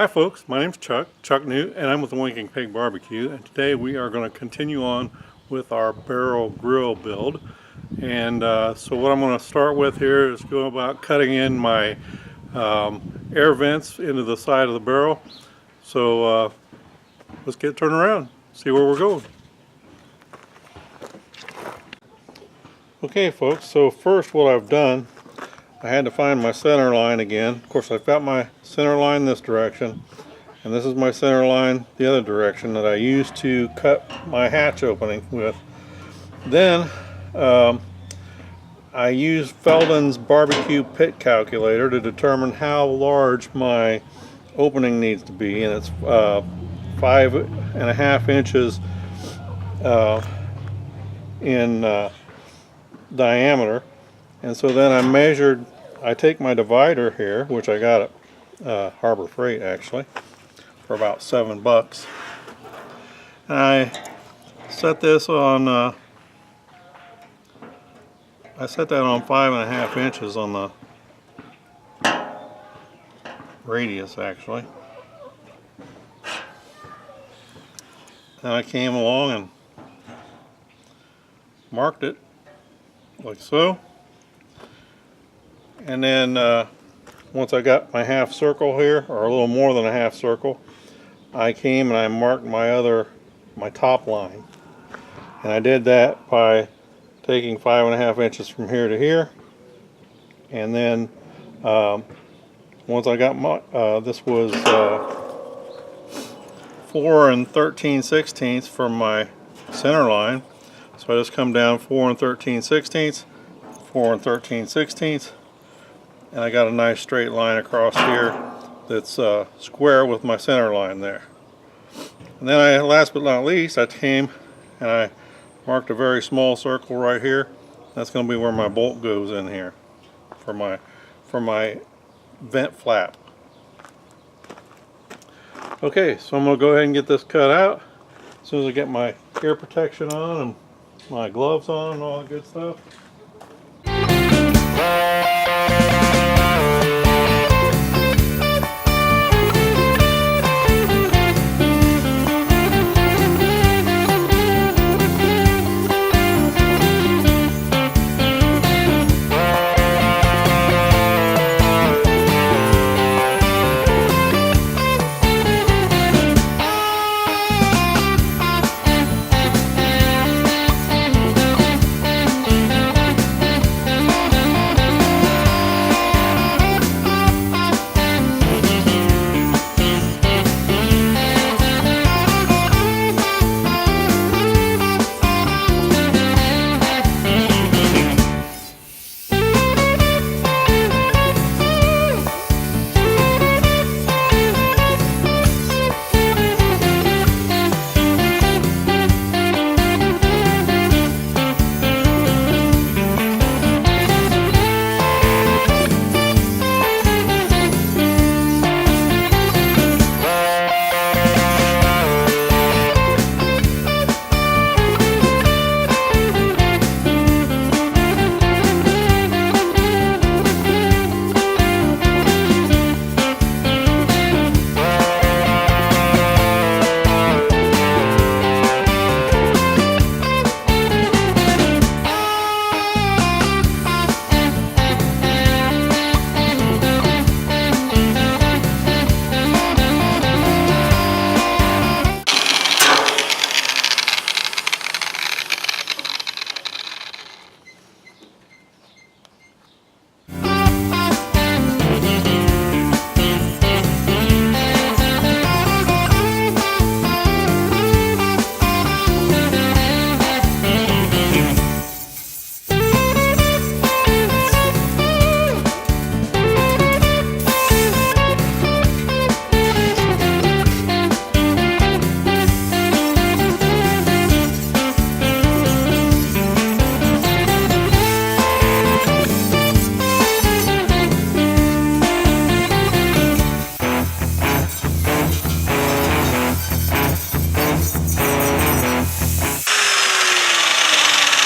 Hi folks, my name's Chuck Newt, and I'm with the Winking Pig Barbecue, and today we are going to continue on with our barrel grill build. And so what I'm going to start with here is go about cutting in my air vents into the side of the barrel. So let's get turned around, see where we're going. Okay folks, so first what I've done, I had to find my center line again. Of course, I've got my center line this direction, and this is my center line the other direction that I used to cut my hatch opening with. Then I used Felden's barbecue pit calculator to determine how large my opening needs to be, and it's 5.5 inches in diameter. And so then I take my divider here, which I got at Harbor Freight actually, for about $7. And I set this on, I set that on 5.5 inches on the radius actually. And I came along and marked it like so. And then once I got my half circle here, or a little more than a half circle, I came and I marked my top line. And I did that by taking 5.5 inches from here to here. And then once I got my, this was 4 13/16 from my center line. So I just come down 4 13/16, 4 13/16. And I got a nice straight line across here that's square with my center line there. And then last but not least, I came and I marked a very small circle right here. That's going to be where my bolt goes in here for my vent flap. Okay, so I'm going to go ahead and get this cut out as soon as I get my ear protection on and my gloves on and all that good stuff.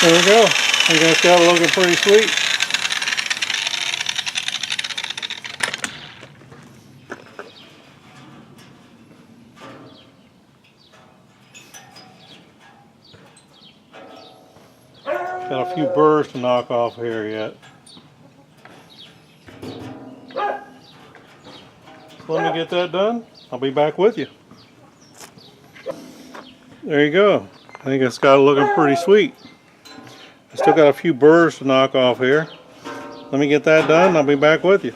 There we go. I think that's got it looking pretty sweet. few burrs to knock off here yet. So let me get that done. I'll be back with you. There you go. I think it's got it looking pretty sweet. I still got a few burrs to knock off here. Let me get that done. I'll be back with you.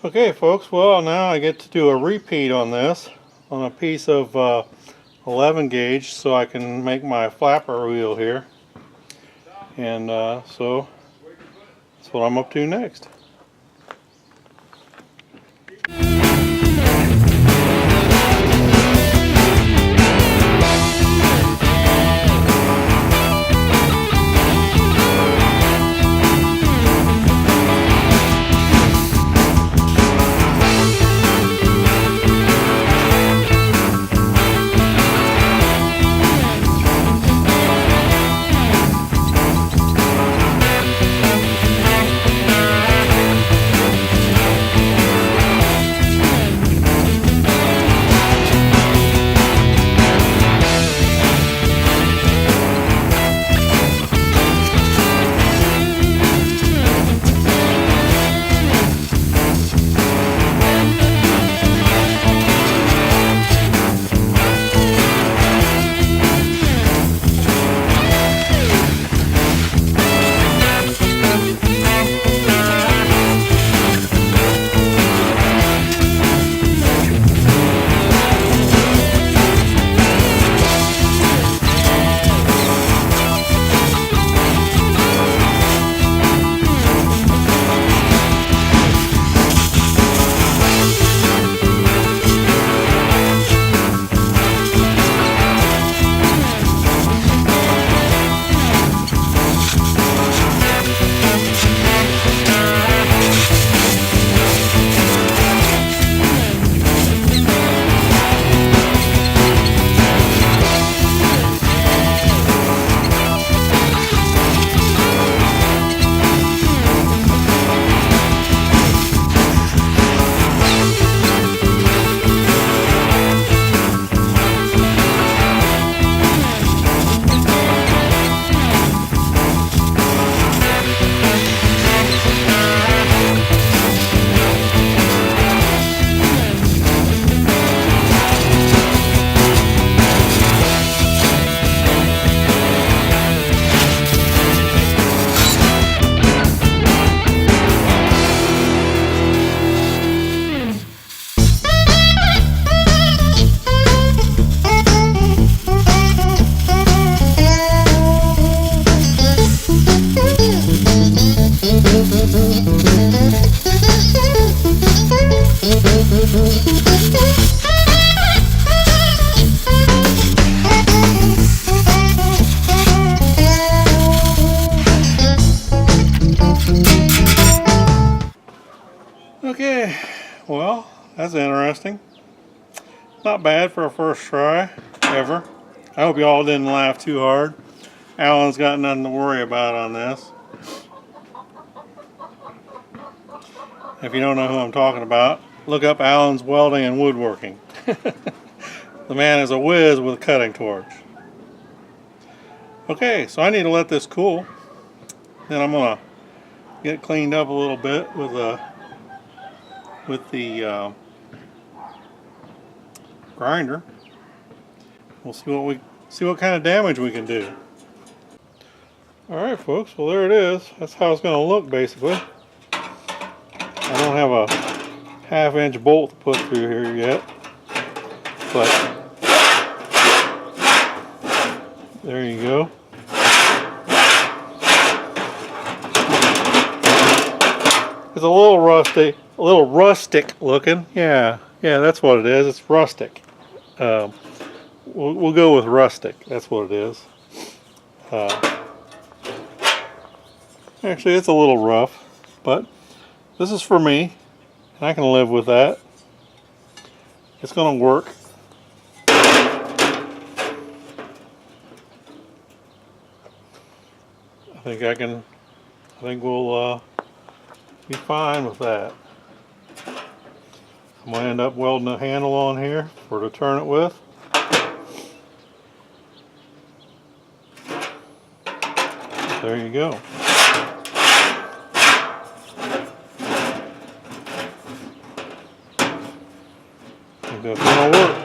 Okay folks, well now I get to do a repeat on this on a piece of 11 gauge so I can make my flapper wheel here, and so that's what I'm up to next. That's interesting. Not bad for a first try, ever. I hope you all didn't laugh too hard. Alan's got nothing to worry about on this. If you don't know who I'm talking about, look up Alan's Welding and Woodworking. The man is a whiz with a cutting torch. Okay, so I need to let this cool. Then I'm gonna get it cleaned up a little bit with the grinder. We'll see what kind of damage we can do. All right, folks. Well, there it is. That's how it's going to look, basically. I don't have a 1/2-inch bolt to put through here yet, but there you go. It's a little rustic looking. Yeah, that's what it is. It's rustic. We'll go with rustic. That's what it is. Actually, it's a little rough, but this is for me, and I can live with that. It's going to work. I think we'll be fine with that. I'm going to end up welding a handle on here to turn it with. There you go. I think that's going to work.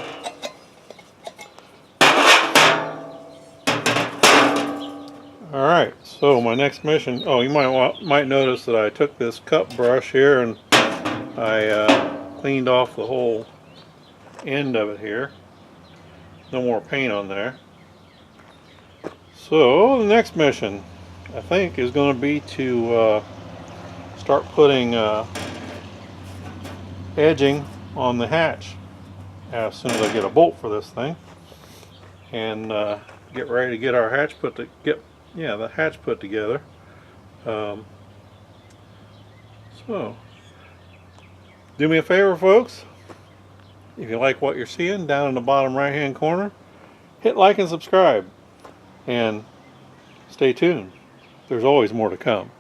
Alright, so my next mission, you might notice that I took this cup brush here and I cleaned off the whole end of it here. No more paint on there. So the next mission, I think, is going to be to start putting edging on the hatch as soon as I get a bolt for this thing, and get ready to get our hatch put together. So do me a favor, folks. If you like what you're seeing, down in the bottom right hand corner, hit like and subscribe, and stay tuned. There's always more to come.